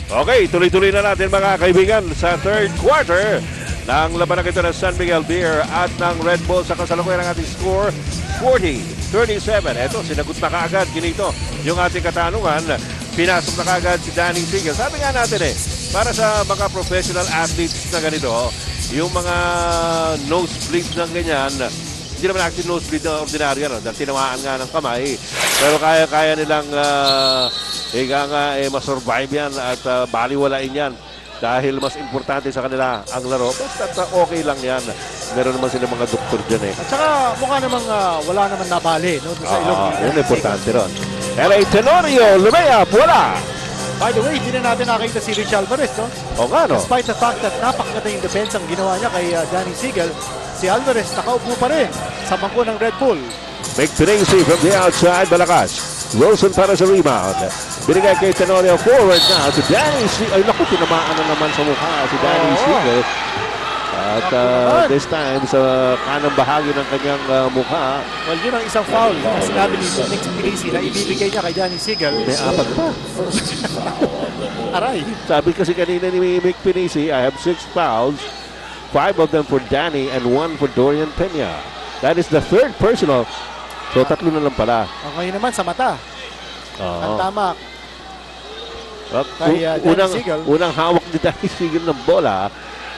Okay, tuloy-tuloy na natin mga kaibigan sa third quarter ng labanan ito ng San Miguel Beer at ng Red Bull sa kasalukuyan ng ating score 40-37. Ito, sinagot na kaagad ginito yung ating katanungan. Pinasok na kaagad si Danny Sigel. Sabi nga natin para sa mga professional athletes na ganito, yung mga nosebleed ng ganyan, hindi naman actually nosebleed na ordinaryo, no? Dahil tinamaan nga ng kamay. Pero kaya nilang masurvive yan at baliwalain yan. Dahil mas importante sa kanila ang laro. Basta okay lang yan. Meron naman sila mga doktor dyan At saka mukha namang wala naman nabali, no? Sa ilong. Yun importante ron. L.A. Tenorio, lumayap, wala. By the way, hindi na natin nakita si Rich Alvarez, no? O nga, no? Despite the fact that napakaganda yung defense ang ginawa niya kay Danny Sigel, si Alvarez nakaupo pa rin sa bangko ng Red Bull. Make Pinisi from the outside, malakas. Wilson para sa rebound. Binigay kay Tenorio forward na si Danny Sigel. Ay, naku, tinamaan na naman sa mukha si Danny Sigel. At this time, sa kanang bahagi ng kanyang mukha. Well, yun ang isang foul na sinabi ni Nick Pinisi na ibibigay niya kay Danny Sigel. May apat pa. Aray. Sabi kasi kanina ni Mick Pinisi, I have 6 fouls. 5 of them for Danny and 1 for Dorian Peña. That is the third personal. So, 3 na lang pala. Ngayon naman sa mata. Ang tama. Kay Unang hawak ni Danny Sigel ng bola.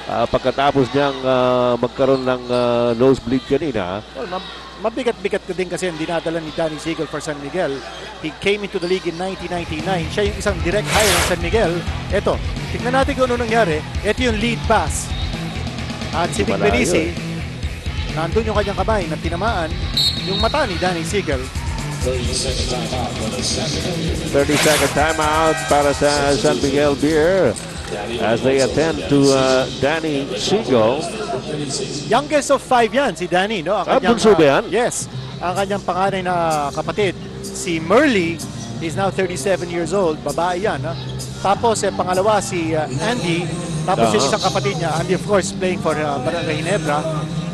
Pagkatapos niyang magkaroon ng nosebleed kanina. Well, mabigat-bigat ko din kasi ang dinadala ni Danny Sigel for San Miguel. He came into the league in 1999. Siya yung isang direct hire ng San Miguel. Ito, tignan natin kung ano nangyari. Ito yung lead pass. At si Mick Pinisi, nandun yung kanyang kamay na tinamaan yung mata ni Danny Sigel. 30-second timeout para sa San Miguel Beer as they attend to Danny Sigel. Youngest of 5 yan, si Danny, no? Bunso ba yan? Yes. Ang kanyang panganay na kapatid, si Merly, is now 37 years old. Babae yan, no? Tapos, pangalawa, si Andy. Tapos yung isang kapatid niya, Andy of course, playing for Barangay Ginebra.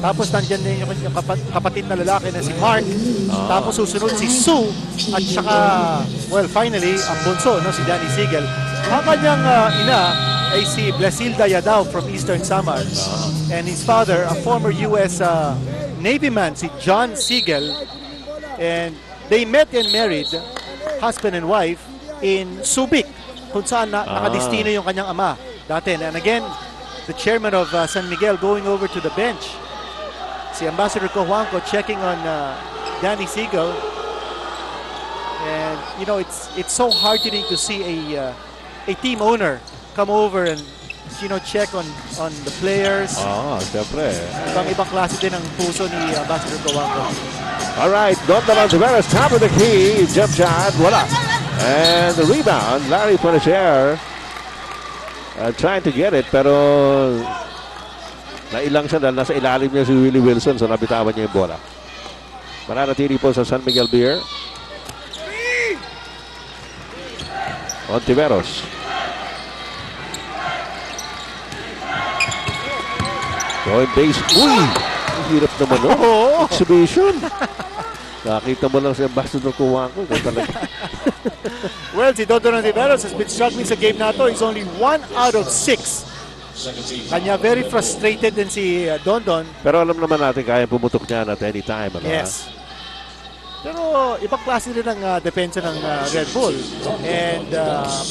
Tapos nandyan din yung kapatid na lalaki na si Mark. Tapos susunod si Sue. At saka, well, finally, ang bunso, no, si Danny Sigel. Ang kanyang ina ay si Blasilda Yadao from Eastern Samar. And his father, a former U.S. Navy man, si John Sigel. And they met and married, husband and wife, in Subic, kung saan nakadestino yung kanyang ama dati. And again, the chairman of San Miguel going over to the bench. Si Ambassador Cojuangco checking on Danny Sigel. And, you know, it's so heartening to see a team owner come over and, you know, check on the players. Siyempre. Ibang klase din ang puso ni Ambassador Cojuangco. Alright, Don Talantaveras, top of the key. Jump shot, wala. And the rebound, Larry Punisher trying to get it, pero nailang siya dahil nasa ilalim niya si Willie Wilson, so nabitawan niya yung bola. Mananatili po sa San Miguel Beer. Ontiveros. Going base. Uy! Ang hirap naman, no? Exhibition. Nakita mo lang si Ambassador Cojuangco. Well, si Dondon Ontiveros has been struggling sa game na to. He's only 1 out of 6. Kanya very frustrated din si Dondon. Pero alam naman natin kaya pumutok niya at any time. Ano? Yes. Pero ibang klase din ang depensa ng Red Bull. And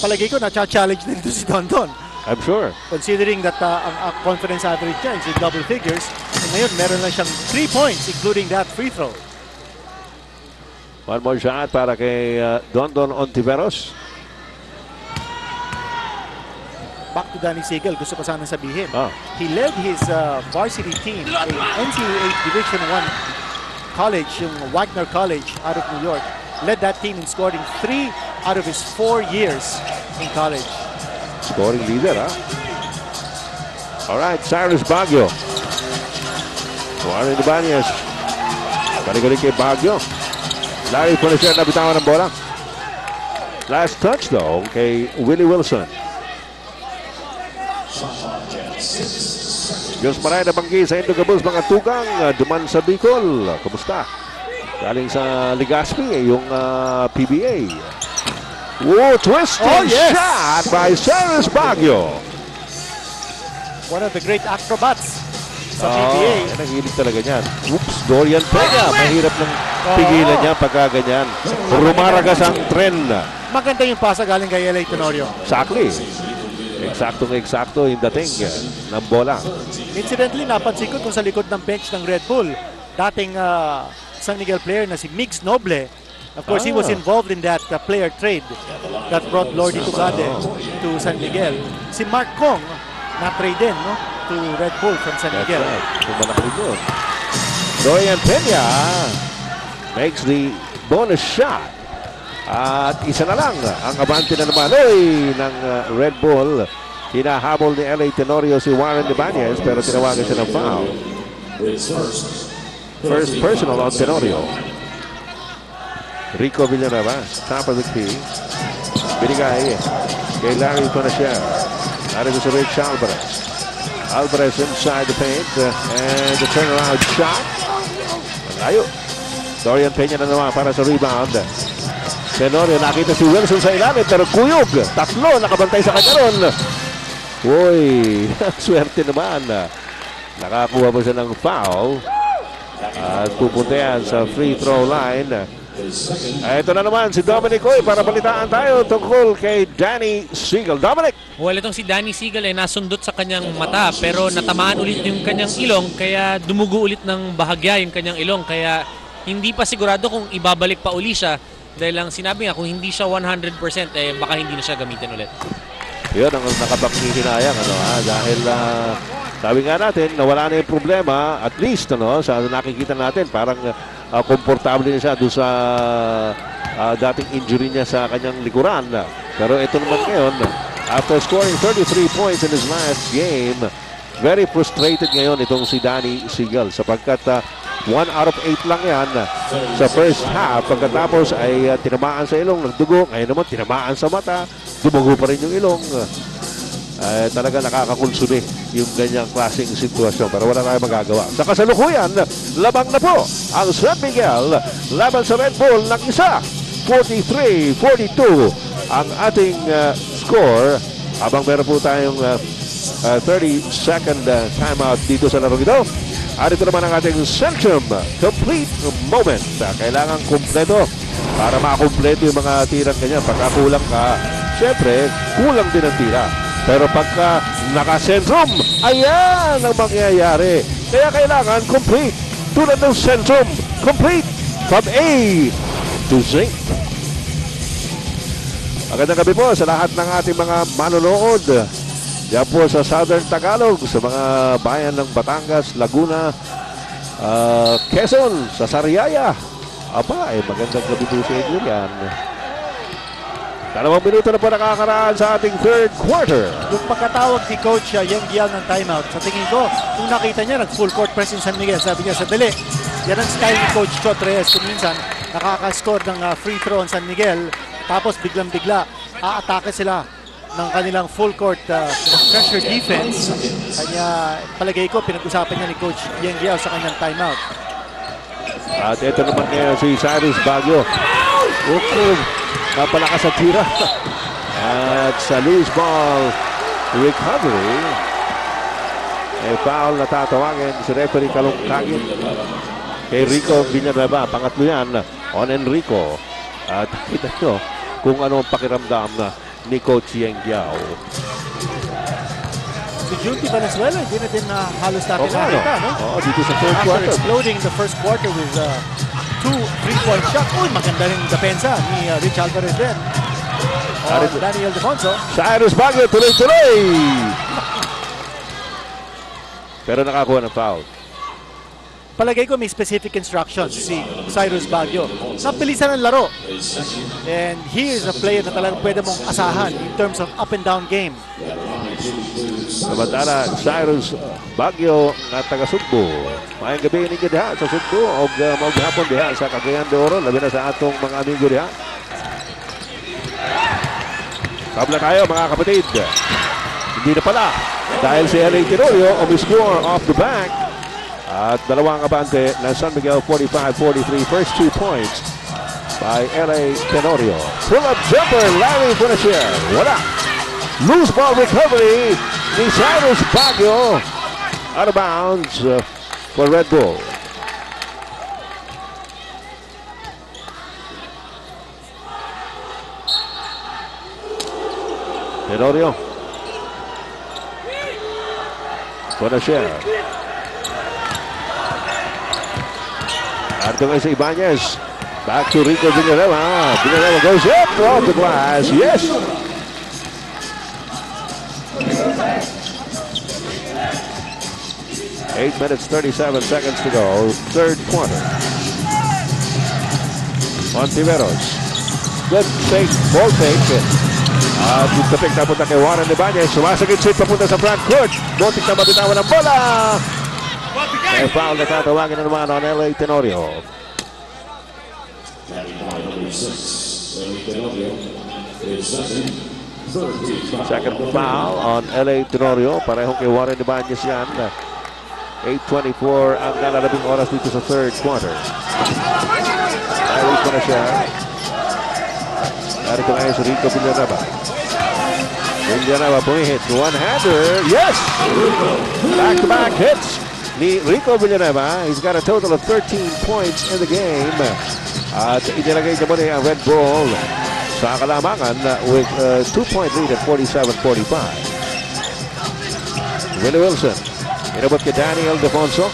palagay ko na-challenge din ito si Dondon. I'm sure. Considering that ang conference average niya is in double figures. And ngayon, meron lang siyang 3 points including that free throw. One more shot para kay Dondon Ontiveros. Back to Danny Sigel, gusto ko sana sabihin. He led his varsity team, a NCAA Division I college, yung Wagner College out of New York. Led that team in scoring 3 out of his 4 years in college. Scoring leader, ha? Alright, Cyrus Baguio. Warren Ibanez. Balik-balik kay Baguio. Larry Punisher na bitawan ng bola. Last touch though kay Willie Wilson. Diyos maray na banggi sa Indogabos mga tugang duman sa Bicol. Kumusta? Galing sa Legazpi yung PBA. Whoa, twisting Oh, yes. shot by Cyrus Baguio. One of the great acrobats sa PBA. Nahilig talaga niyan. Oops, Dorian Peña. Mahirap ng pigilan niya pagka ganyan. Rumaragas ang trend. Maganda yung pasa galing kay LA Tenorio. Exactly. Eksakto yung dating ng bola. Incidentally, napansin ko kung sa likod ng bench ng Red Bull, dating San Miguel player na si Mix Noble. Of course, he was involved in that player trade that brought Lordy Tugade to San Miguel. Si Mark Kong, na-trade din, no? To Red Bull from San Miguel. Right. Malaki yun. Dorian Peña makes the bonus shot. At isa na lang ang abante na naman ng Red Bull. Hinahabol ni LA Tenorio si Warren Ibanez pero tinawagan siya ng foul. First personal on Tenorio. Rico Villanueva, top of the key. Binigay kay Larry Panasher. Narito si Rich Alvarez. Alvarez inside the paint and the turnaround shot. Layo. Dorian Peña na naman para sa rebound. Tenorio, nakita si Wilson sa ilalim pero kuyog. Tatlo nakabantay sa kanya ron. Uy, swerte naman. Nakakuha mo siya ng foul. At pupunta yan sa free throw line. Ito na naman si Dominic Oy para balitaan tayo tungkol kay Danny Segal. Dominic! Well, itong si Danny Segal ay nasundot sa kanyang mata pero natamaan ulit yung kanyang ilong kaya dumugo ulit ng bahagya yung kanyang ilong kaya hindi pa sigurado kung ibabalik pa uli siya dahil lang sinabi nga kung hindi siya 100% eh baka hindi na siya gamitin ulit. Yun ang nakapaghihinayang dahil sabi nga natin nawala na yung problema at least sa nakikita natin parang komportable niya siya doon sa dating injury niya sa kanyang likuran. Pero ito naman ngayon, after scoring 33 points in his last game, very frustrated ngayon itong si Danny Segal sapagkat 1 out of 8 lang yan sa first half. Pagkatapos ay tinamaan sa ilong, nagdugo. Ngayon naman tinamaan sa mata, dumugo pa rin yung ilong. Talaga nakakakonsume yung ganyang klaseng sitwasyon pero wala tayong magagawa. Sa kasalukuyan, labang na po ang San Miguel laban sa Red Bull ng isa. 43-42 ang ating score habang meron po tayong 30-second timeout dito sa larong ito. At ito naman ang ating Centrum Complete Moment. Kailangan kumpleto para makakumpleto yung mga tirang ganyan. Pagka kulang ka, syempre, kulang din ang tira. Pero pagka naka-Centrum, ayan ang mangyayari. Kaya kailangan complete. Tulad ng Centrum, complete from A to Z. Magandang gabi po sa lahat ng ating mga manonood. Diyan po sa Southern Tagalog, sa mga bayan ng Batangas, Laguna, Quezon, sa Sariaya. Magandang gabi po sa inyo yan. 2 minuto na po nakakaraan sa ating third quarter. Yung pagkatawag ni Coach Yeng Gial ng timeout, sa tingin ko, kung nakita niya nag-full court press in San Miguel, sabi niya, sandali, yan ang style ni Coach Chot Reyes. Kung minsan, nakaka-score ng free throw on San Miguel, tapos biglang-bigla, aatake sila ng kanilang full court pressure defense. Kanya, palagay ko, pinag-usapan niya ni Coach Yeng Gial sa kanyang timeout. At ito naman ngayon si Cyrus Baguio. Napalakas sa tira. At sa loose ball recovery, foul na tatawagin si referee Kalungkagin kay Rico Villanueva. Pangatlo yan on Enrico. At kita nyo kung ano ang pakiramdam ni Coach Yeng Gial. Si Junti Valenzuela, hindi na din halos natin nakita, no? Dito sa third After quarter. exploding in the first quarter with 2 3-point shots. Maganda rin depensa ni Rich Alvarez din. Daniel Defonso. Cyrus Baguio, tuloy-tuloy! Pero nakakuha ng foul. Palagay ko may specific instructions si Cyrus Baguio. Napilisan ang laro. And he is a player na talagang pwede mong asahan in terms of up and down game. Samantala, Cyrus Baguio na taga-Sugbo. Mayang gabi ninyo diha sa Sugbo o maghapon diha sa Cagayan de Oro. Labi na sa atong mga amigo diha. Kabla tayo mga kapatid. Hindi na pala. Dahil si LA Tenorio umi-score off the back. At dalawang abante ng San Miguel 45-43. First 2 points by LA Tenorio. Pull-up jumper, Larry Bonasier. Wala. Loose ball recovery ni Cyrus Baguio. Out of bounds for Red Bull. Tenorio. Bonasier. Arturo Ibanez. Back to Rico Villanueva. Villanueva goes up off the glass. Yes. Eight minutes, 37 seconds to go. Third quarter. Ontiveros. Good fake, ball fake. Yung tapik na punta kay Warren Ibanez. Sumasagit sweep papunta sa front court. Muntik na mabitawan ng bola. May foul na tatawagin na naman on LA Tenorio. Second foul on LA Tenorio. Parehong kay Warren Ibanez yan. 8:24 ang nalalabing oras dito sa third quarter. Ayos ko na siya. Narito ngayon si Rico Villanueva. Villanueva pumihit. One-hander. Yes! Back-to-back hits ni Rico Villanueva. He's got a total of 13 points in the game. At inilagay niya muna ang Red Bull sa kalamangan with a 2-point lead at 47-45. Willie Wilson. Inabot kay Daniel Defonso.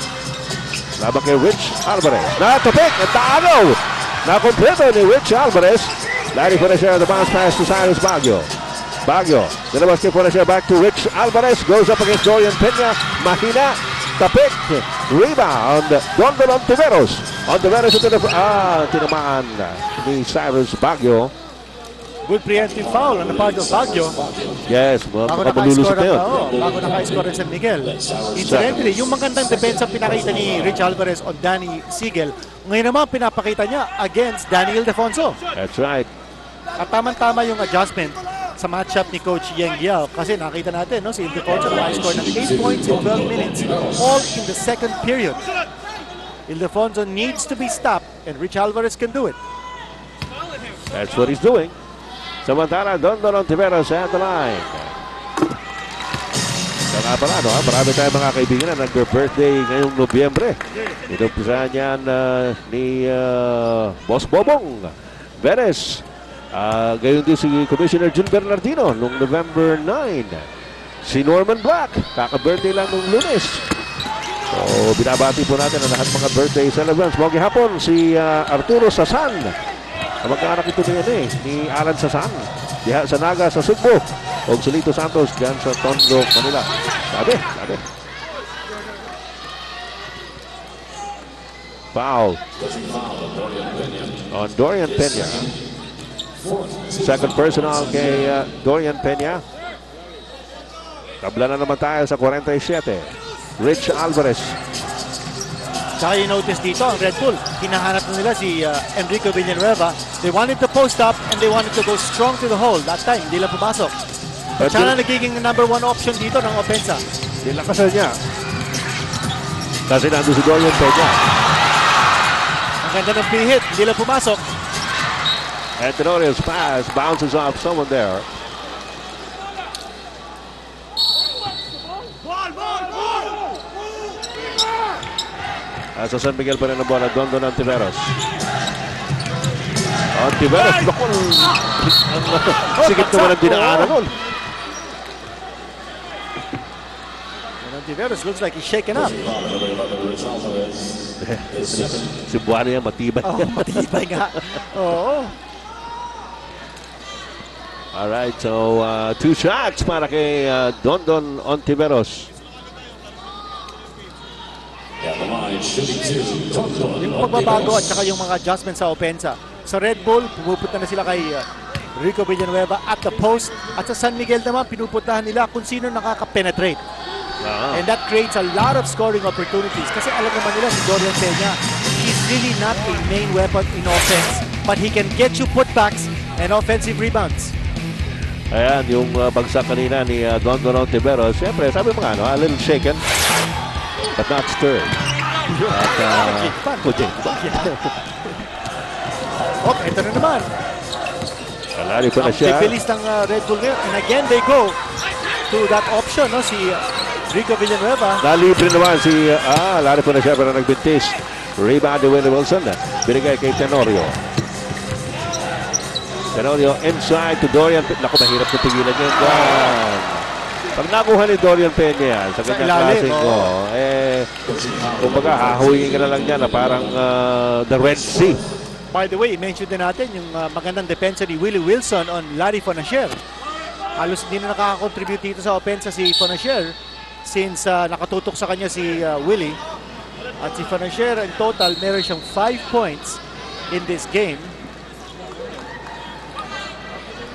Laban kay Rich Alvarez. Natapik at taagaw. Nakompleto ni Rich Alvarez. Larry Bonasier the bounce pass to Cyrus Baguio. Baguio. Nilabas kay Bonasier back to Rich Alvarez. Goes up against Dorian Peña. Mahina. Tapik. Rebound. Dondon Ontiveros. Ontiveros ito na tinamaan ni Cyrus Baguio. Good preemptive foul on the part of Baguio. Yes, bago naka-score rin San Miguel. Incidentally, yung magandang depensa pinakita ni Rich Alvarez on Danny Siegel, ngayon naman pinapakita niya against Daniel Defonso. That's right. At tama-tama yung adjustment sa matchup ni Coach Yeng Yao. Kasi nakita natin, no, si Ildefonso naka-score ng 8 points in 12 minutes, all in the second period. Ildefonso needs to be stopped, and Rich Alvarez can do it. That's what he's doing. Samantala, Dondon Ontiveros at the line. Kaya pala, no, marami tayong mga kaibigan na nag-birthday ngayong Nobyembre. Inumpisahan yan ni Boss Bobong Veres. Gayon din si Commissioner Jun Bernardino noong November 9. Si Norman Black, kaka-birthday lang noong Lunes. So, binabati po natin ang lahat mga birthday celebrants. Mga hapon, si Arturo Sasan. Magkaanak ito ni Alan Sasan. Diha sa Naga sa Sugbo. O si Lito Santos dyan sa Tondo, Manila. Sabi. Foul on Dorian Peña. Second personal kay Dorian Peña. Tabla na naman tayo sa 47. Rich Alvarez. Tsaka yung notice dito, ang Red Bull, hinahanap na nila si Enrico Villanueva. They wanted to post up and they wanted to go strong to the hole. That time, hindi lang pumasok. Tsaka nagiging number one option dito ng opensa. Nilakasan niya. Kasi nandun si Dorian Peña. Ang ganda ng free hit, hindi lang pumasok. And Tenorio's pass bounces off someone there. Sa San Miguel pa rin ang bola, Dondon Ontiveros. Ontiveros, bakul. Sigit naman ang dinaanan nun. Ontiveros looks like he's shaken up. Si Buano yan, matibay. Matibay nga. Oo. Alright, so 2 shots para kay Dondon Ontiveros. Yung pagbabago at saka yung mga adjustments sa opensa. Sa Red Bull, pumupunta na sila kay Rico Villanueva at the post. At sa San Miguel naman, pinupuntahan nila kung sino nakaka-penetrate. And that creates a lot of scoring opportunities. Kasi alam naman nila si Dorian Peña, he's really not a main weapon in offense. But he can get you putbacks and offensive rebounds. Ayan, yung bagsak kanina ni Dondon Ontiveros. Siyempre, sabi mo nga, a little shaken. But not stirred. At, Oh, ito na naman. Kalali pa na Ang siya. bilis ng Red Bull ngayon. And again, they go to that option, no? Si Rico Villanueva. Nalibre naman si, lari po na siya pero nagbintis. Rebound ni Willie Wilson. Binigay kay Tenorio. Tenorio inside to Dorian. Naku, mahirap na pigilan yan. Pag nakuha ni Dorian Peña yan, sa kanyang klaseng ko, kumbaga, hahuyin ka na lang yan na parang the Red Sea. By the way, mention din natin yung magandang depensa ni Willie Wilson on Larry Fonacier. Halos hindi na nakaka-contribute dito sa opensa si Fonacier since nakatutok sa kanya si Willie. At si Fonacier in total, meron siyang 5 points in this game.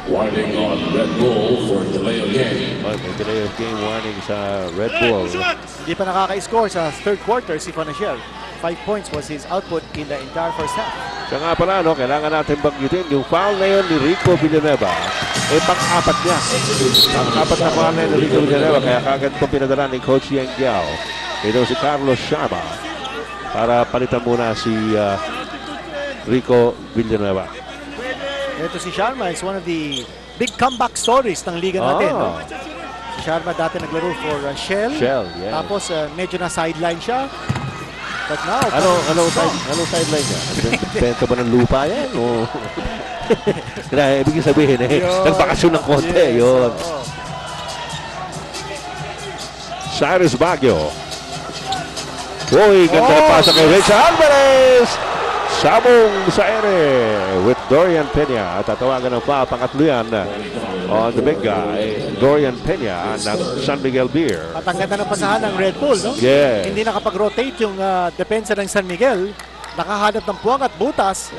Warning on Red Bull for delay of game. May delay of game warning sa Red Bull. Hindi pa nakaka-score sa third quarter si Fonacier. 5 points was his output in the entire first half. Siya nga pala, kailangan natin banggitin yung foul na yun ni Rico Villanueva. Pang-apat niya. Pang-apat na foul na yun ni Rico Villanueva. Kaya kagad po pinadala ni Coach Yang Giao. Ito si Carlos Sharma para palitan muna si Rico Villanueva. Ito si Sharma is one of the big comeback stories ng liga natin. No? Si Sharma dati naglaro for Shell. Yeah. Tapos medyo na sideline siya. But now, anong sideline niya? Benta ba ng lupa yan? O... Kaya ibig sabihin nagbakasyon ng konti. Yes, yun. Cyrus Baguio. Uy, ganda na pasa kay Richard Alvarez. Sabong sa ere with Dorian Peña. At tatawagan ng pangatlo yan on the big guy, Dorian Peña ng San Miguel Beer. At ang ganda ng pasahan ng Red Bull, no? Yeah. Hindi nakapag-rotate yung depensa ng San Miguel. Nakahanap ng puwang at butas.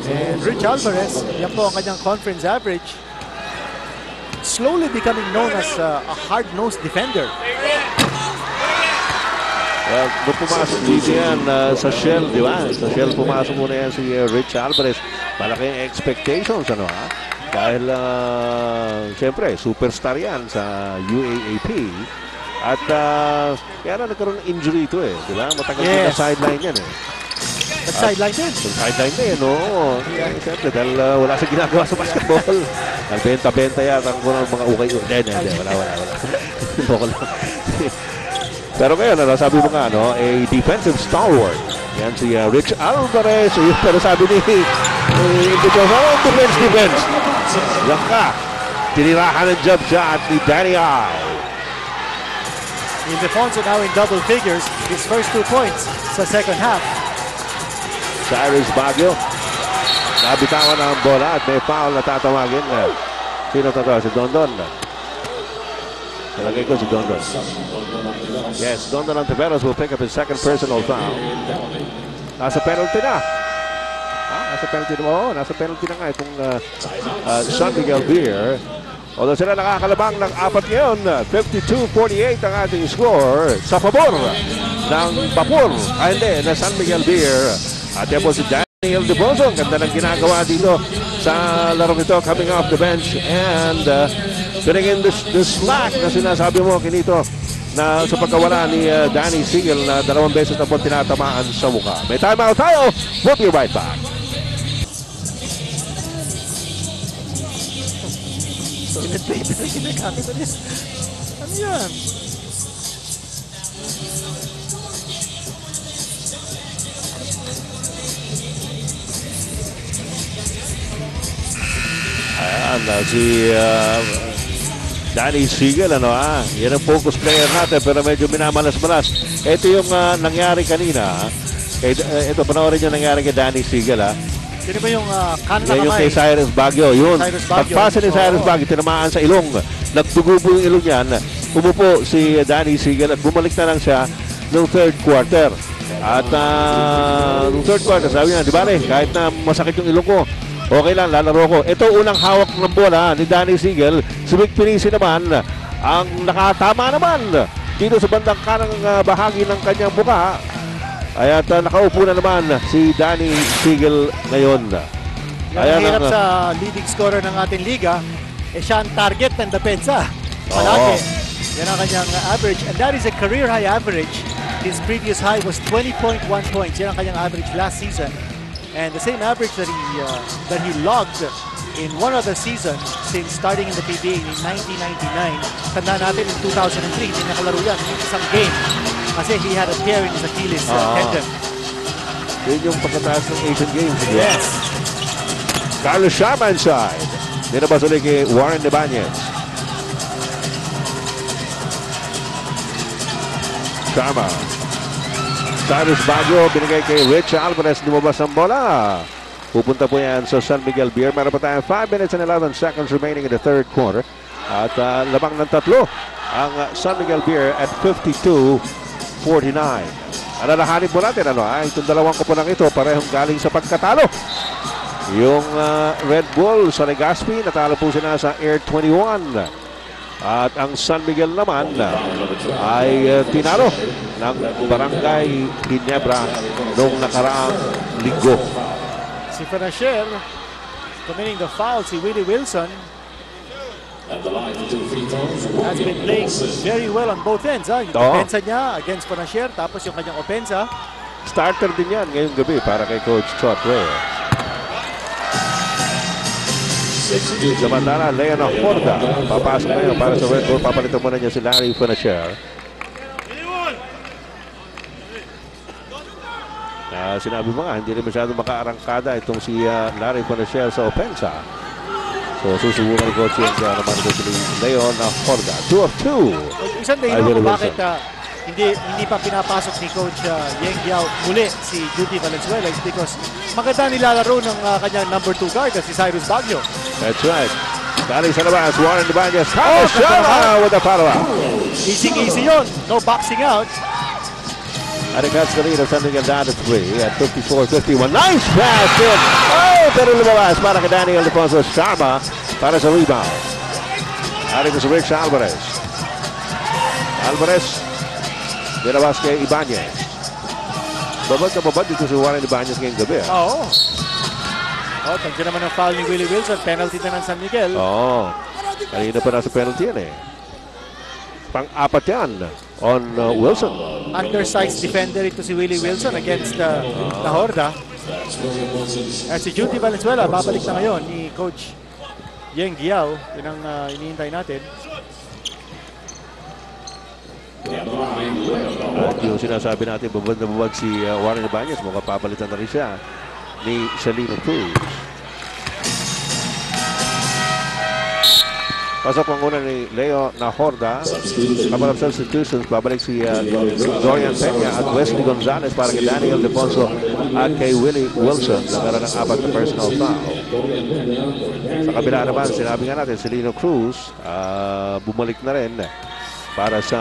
And Rich Alvarez, yan po ang kanyang conference average. Slowly becoming known as a hard-nosed defender. Well, nung pumasok dito yan sa Shell, di ba? Sa Shell pumasok muna yan si Rich Alvarez. Malaking expectations, Dahil, siyempre, superstar yan sa UAAP. At kaya na nagkaroon ng injury ito di ba? Matagal din na sideline yan Nag-sideline din. Sideline din, Siyempre, dahil wala sa ginagawa sa basketball. Benta-benta yata ang mga ukay. Hindi, wala. Pero ngayon, sabi mo nga, a defensive stalwart. Yan si Rich Alvarez. Pero sabi ni defense. Yan ka. Tinirahan ng jump shot ni Danny I. Ildefonso now in double figures. His first 2 points sa second half. Cyrus Baguio. Nabitawan ang bola at may foul na tatawagin. Sino tatawag? Si Dondon. Talagay ko si Dondon. Yes, Dondon Antiveros will pick up his second personal foul. Nasa penalty na. Nasa penalty na nga itong San Miguel Beer. Although sila nakakalabang ng 4 ngayon, 52-48 ang ating score sa pabor ng Vapor. Na San Miguel Beer. At yan po si Daniel Deboso. Ang ganda ng ginagawa dito sa larong ito coming off the bench. And filling in the slack na sinasabi mo, Kinito, na sa pagkawala ni Danny Siegel na 2 beses na po tinatamaan sa mukha. May timeout tayo. We'll be right back. Ano yan? Ayan, si Danny Siegel, yan ang focus player natin pero medyo minamalas-malas. Ito yung nangyari kanina. Ito, panoorin yung nangyari kay Danny Siegel, Sino ba yung kanan na Yan yung kamay? kay Cyrus Baguio. Yun, Cyrus Baguio. pagpasa ni Cyrus Baguio, tinamaan sa ilong. Nagdugo po yung ilong yan. Umupo si Danny Siegel at bumalik na lang siya noong third quarter. At noong third quarter, sabi niya, di ba kahit na masakit yung ilong ko, okay lang, lalaro ko. Ito unang hawak ng bola ni Danny Siegel. Si Vic Pinisi naman, ang nakatama naman dito sa bandang kanang bahagi ng kanyang mukha. At nakaupo na naman si Danny Siegel ngayon. Ang hirap sa leading scorer ng ating liga, siya ang target ng depensa. Palagi. Yan ang kanyang average. And that is a career high average. His previous high was 20.1 points. Yan ang kanyang average last season. And the same average that he logged in one other season since starting in the PBA in 1999. Tanda natin in 2003, hindi nakalaro yan in isang game kasi he had a tear in his Achilles tendon. Yun yung pagkataas ng Asian Games. Yes. Carlos Sharma inside. Dinabas ulit kay Warren Ibanez. Sharma. Cyrus Baguio, binigay kay Rich Alvarez, lumabas ang bola. Pupunta po yan sa San Miguel Beer. Meron pa tayong 5 minutes and 11 seconds remaining in the third quarter. At labang ng tatlo ang San Miguel Beer at 52-49. Alalahanin po natin, itong dalawang koponan ito, parehong galing sa pagkatalo. Yung Red Bull sa Legazpi, natalo po sila sa Air 21. At ang San Miguel naman ay tinalo ng Barangay Ginebra noong nakaraang linggo. Si Fernasher committing the foul, si Willie Wilson has been playing very well on both ends. Yung opensa niya against Fernasher, tapos yung kanyang opensa. Starter din yan ngayong gabi para kay Coach Chot Reyes. Samantala, Leon Horda papasok ngayon para sa Red Bull. Papalitan muna niya si Larry Fernasher. Sinabi mo nga, hindi rin masyado makaarangkada itong si Larry Fernasher sa opensa. So susubukan ko siya naman ito si Leon Horda. 2 of 2. Isang dahilan kung bakit hindi pa pinapasok ni Coach Yeng Giao muli si Judy Valenzuela is because maganda nilalaro ng kanyang number 2 guard si Cyrus Baguio. That's right. Galing sa labas, Warren Ibanez. Sharma with the follow-up. Easy yun. No boxing out. And it cuts the lead of San Miguel down to 3 at 54-51. Nice pass in. Oh, pero lumabas para kay Daniel Defonso. Sharma para sa rebound. Aling ko si Rich Alvarez. Alvarez. Dinabas kay Ibanez. Babad na babad dito si Warren Ibanez ngayong gabi. Oo. Tagyan naman ang foul ni Willie Wilson. Penalty na ng San Miguel. Kanina pa nasa penalty yan Pang-apat yan on Wilson. Undersized defender ito si Willie Wilson against the Horda. At si Judy Valenzuela, babalik na ngayon ni Coach Yeng Giao. Yun ang iniintay natin. At yung sinasabi natin, babad na babad si Warren Ibanez. Mukhang papalitan na rin siya ni Celino Cruz. Pasok ang una ni Leo Nahorda. Couple of substitutions. Babalik si Dorian Peña at Wesley Gonzalez para kay Daniel Defonso at kay Willie Wilson. Nagkaroon ng 4 na personal foul. Sa kabila naman, sinabi nga natin, Celino Cruz bumalik na rin para sa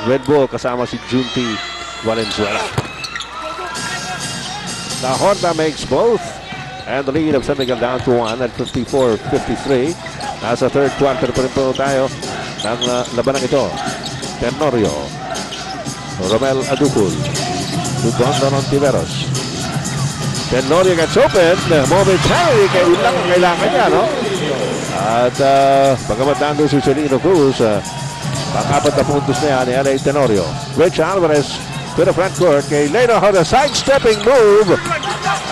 Red Bull kasama si Junti Valenzuela. Nahorda makes both. And the lead of San Miguel down to 1 at 54-53. Nasa third quarter pa rin po tayo ng labanang ito. Tenorio. Romel Aducul. Dudon Tiveros. Tenorio gets open. Momentarily, kailangan niya, no? At bagamat nandun si Celino Cruz, pang-4 na puntos na yan ni L.A. Tenorio. Rich Alvarez to the front court. Kay Leno had a sidestepping move.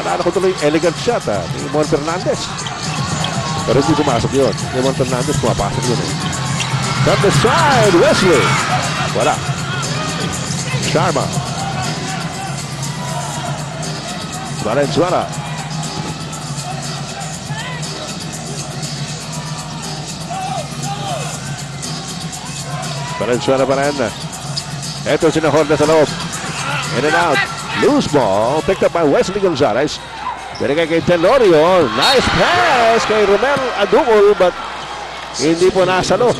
Alala ko tuloy elegant shot ni Mon Fernandez. Pero hindi pumasok yun. Ni Mon Fernandez pumapasok yun From the side, Wesley. Wala. Sharma. Valenzuela. Valenzuela pa rin. Ito sinahorda sa loob. In and out. Loose ball. Picked up by Wesley Gonzalez. Binigay kay Tenorio. Nice pass kay Romel Aducul, but hindi po nasalo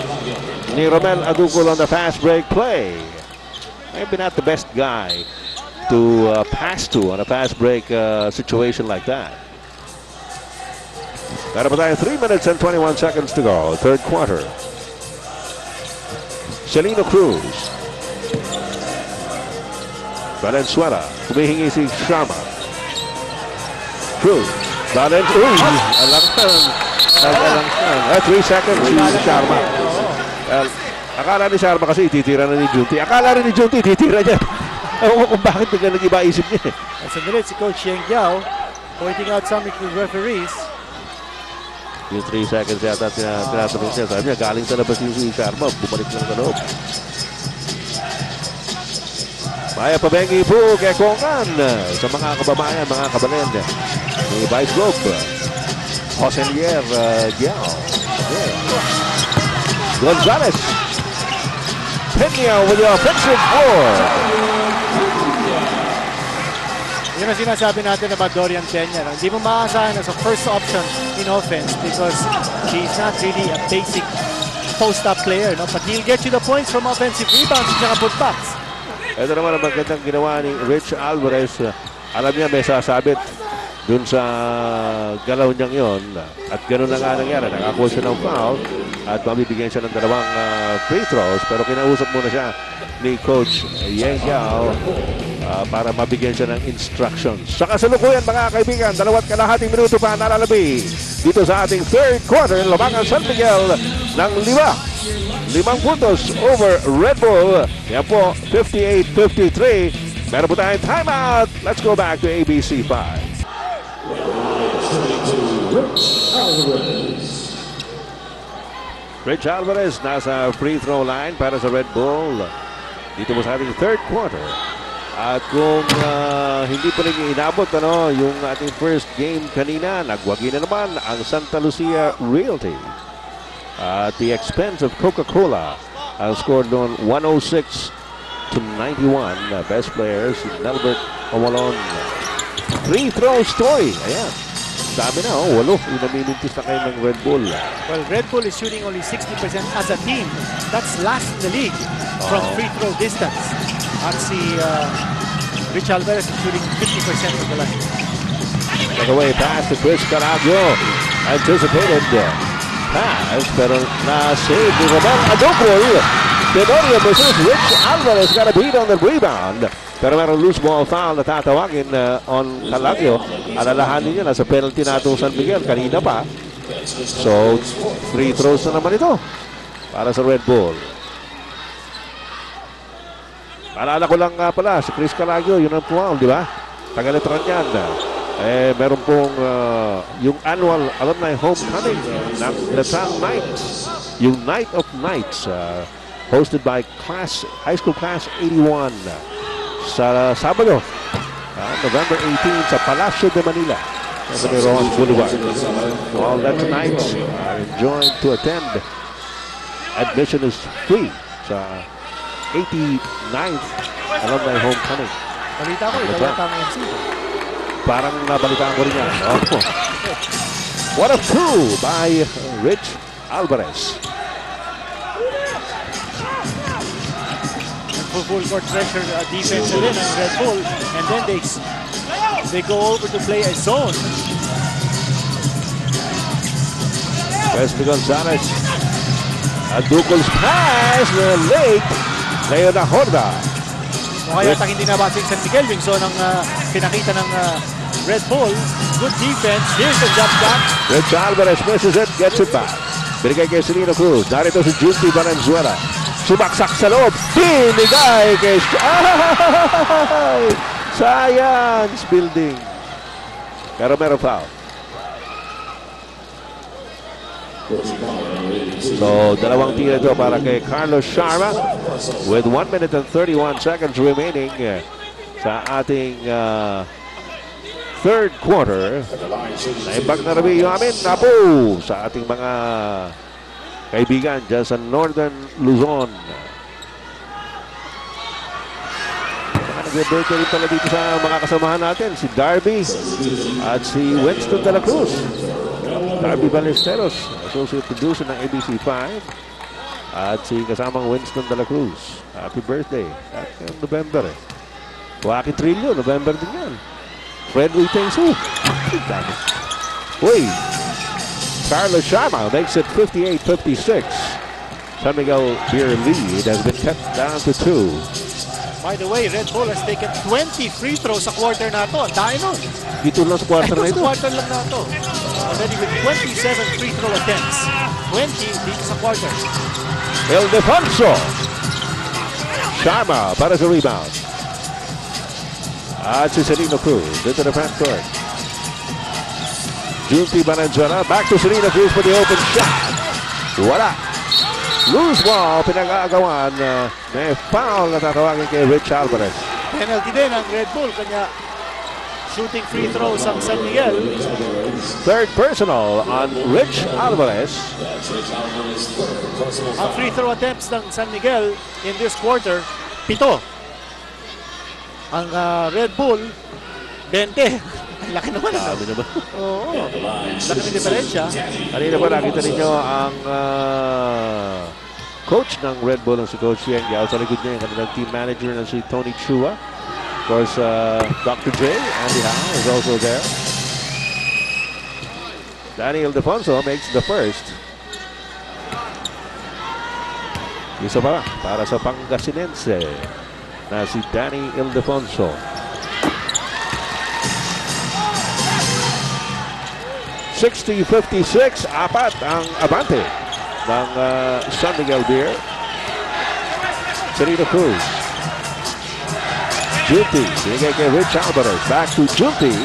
ni Romel Aducul on the fast break play. Maybe not the best guy to pass to on a fast break situation like that. Pero pa tayo 3 minutes and 21 seconds to go. Third quarter. Celino Cruz. Valenzuela. Humihingi si Sharma. Cruz. Valenzuela. Alangsan. 3 seconds si Sharma. Akala ni Sharma kasi ititira na ni Junti. Akala rin ni Junti ititira niya. Ewan ko kung bakit bigla nag-iba isip niya. At sandali, si Coach Yeng Giao pointing out something to the referees. Yung 3 seconds yata tinatanong niya. Sabi niya, galing sa labas yung si Sharma. Bumalik lang sa loob. Maya Pabengi po kay Kongan sa mga kababayan, mga kabanen ni Vice Globe. Joselier Giao. Gonzalez. Peña with the offensive board. Yun ang sinasabi natin about Dorian Peña. No? Hindi mo maaasahan as a first option in offense because he's not really a basic post-up player. No? But he'll get you the points from offensive rebounds at putbacks. Ito naman ang magandang ginawa ni Rich Alvarez. Alam niya may sasabit dun sa galaw niyang yon. At gano'n na nga nangyari. Nakakuha siya ng foul at mabibigyan siya ng 2 free throws. Pero kinausap muna siya ni Coach Yeng Giao para mabigyan siya ng instructions. Sa kasalukuyan mga kaibigan, 2.5 minuto pa nalalabi dito sa ating third quarter. Labangan San Miguel ng 5 puntos over Red Bull. Yan po, 58-53. Meron po tayong timeout. Let's go back to ABC 5. Rich Alvarez nasa free throw line para sa Red Bull. Dito po sa ating third quarter. At kung hindi pa rin inabot yung ating first game kanina, nagwagi na naman ang Santa Lucia Realty. At the expense of Coca-Cola, ang score doon 106-91. Best players, Nelbert Omalon. Free throw story. Ayan. Sabi na, 8 yung namimintis na kayo ng Red Bull. Well, Red Bull is shooting only 60% as a team. That's last in the league from free throw distance. At si Rich Alvarez is shooting 50% of the line. Take away pass to Chris Caraglio. Anticipated pass, pero na-save ni Romel Adocol. Tenorio versus Rich Alvarez got a beat on the rebound. Pero meron loose ball foul na tatawagin on Caraglio. Alalahanin niya, nasa penalty na itong San Miguel kanina pa. So, free throws na naman ito para sa Red Bull. Alala ko lang nga pala, si Chris Caraglio, yun ang foul, di ba? Tagaletran yan. Meron pong yung annual alumni homecoming ng Letang Knights. Yung Night of Nights, hosted by High School Class 81 sa Sabado, November 18 sa Palacio de Manila, sa Rojas Boulevard. All Letang Knights are enjoined to attend. Admission is free sa 89th alumni homecoming. Balita ko, ito lang ang MC. Parang nabalitaan ko rin yan. One of 2 by Rich Alvarez. Full court pressure defense rin ng Red Bull. And then they go over to play a zone. Wesley Gonzalez. Aducol's pass na late. Ngayon na Horda. O kaya hindi nabasing San Miguel yung zone ang pinakita ng Red Bull. Good defense. Here's the jump shot. Rich Alvarez misses it, gets it back. Binigay kay Celino Cruz. Narito si Junti Valenzuela. Sumaksak sa loob. Binigay kay... Ay! Science building. Pero meron foul. So, 2 tira ito para kay Carlos Sharma with 1 minute and 31 seconds remaining sa ating third quarter. Naimbag na rabi yung amin. Napo sa ating mga kaibigan dyan sa Northern Luzon. Nag-birthday rin pala dito sa mga kasamahan natin, si Darby at si Winston de la Cruz. Darby Ballesteros, associate producer ng ABC5, at si kasamang Winston de la Cruz. Happy birthday. At November Waki Trillo, November din yan. Fred Uitensu. Uy, Carlos Sharma makes it 58-56. San Miguel Beer lead has been cut down to 2. By the way, Red Bull has taken 20 free throws sa quarter na ito. Ang dahil nun. Dito lang sa quarter na ito. Sa quarter lang na ito. Already with 27 free throw attempts. 20 dito sa quarter. Ildefonso. Sharma para sa rebound. At si Sereno Cruz dito na front court. Junti Valenzuela. Back to Sereno Cruz for the open shot. Wala. Loose ball. Pinag-aagawan. May foul na tatawagin kay Rich Alvarez. Penalty din ang Red Bull. Kanya shooting free throws ang San Miguel. Third personal on Rich Alvarez. Ang free throw attempts ng San Miguel in this quarter, 7. Ang Red Bull, 20. Laki naman. Sabi naman. Oo. Laki ng diferensya. Kanina pa nakita ninyo ang coach ng Red Bull, ang si Coach Yang Yao. Sa likod niya yung kanilang team manager na si Tony Chua. Of course, Dr. J, Andy Howe is also there. Danny Ildefonso makes the first. Isa para sa Pangasinense na si Danny Ildefonso. 60-56, apat ang abante ng San Miguel Beer. Sereno Cruz. Junti, binigay kay Rich Alvarez. Back to Junti.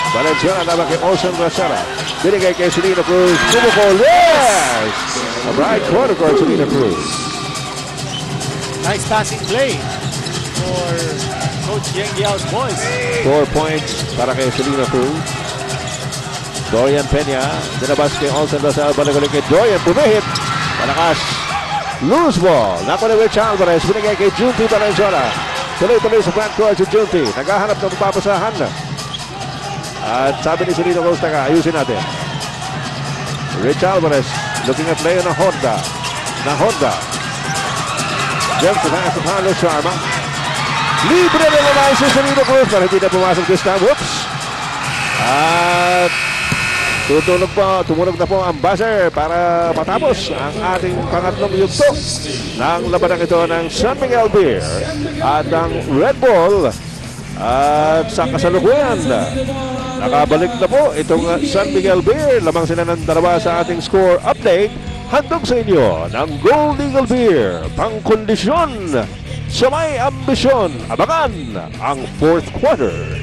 Valenzuela naman kay Olsen Rosera. Binigay kay Sereno Cruz. Kumukol, yes! A bright corner for Sereno Cruz. Nice passing play for Coach Yang Yao's boys. 4 points para kay Sereno Cruz. Dorian Peña, dinabas kay Olsen Rosel, balik-balik kay Dorian, bumihit, malakas, loose ball, nakuha ni Rich Alvarez, binigay kay Junti Valenzuela, tuloy-tuloy sa front court si Junti, naghahanap ng papasahan, at sabi ni Sereno Cruz, ayusin natin. Rich Alvarez, looking at Leo Honda, jump to pass to Carlos Sharma, libre na naman si Sereno Cruz, pero hindi na pumasok this time, whoops, at tumunog na po ang buzzer para matapos ang ating pangatlong yugto ng labanang ito ng San Miguel Beer at ang Red Bull. At sa kasalukuyan, nakabalik na po itong San Miguel Beer. Lamang sila ng 2 sa ating score update. Handog sa inyo ng Gold Eagle Beer. Pangkondisyon sa may ambisyon. Abangan ang 4th quarter.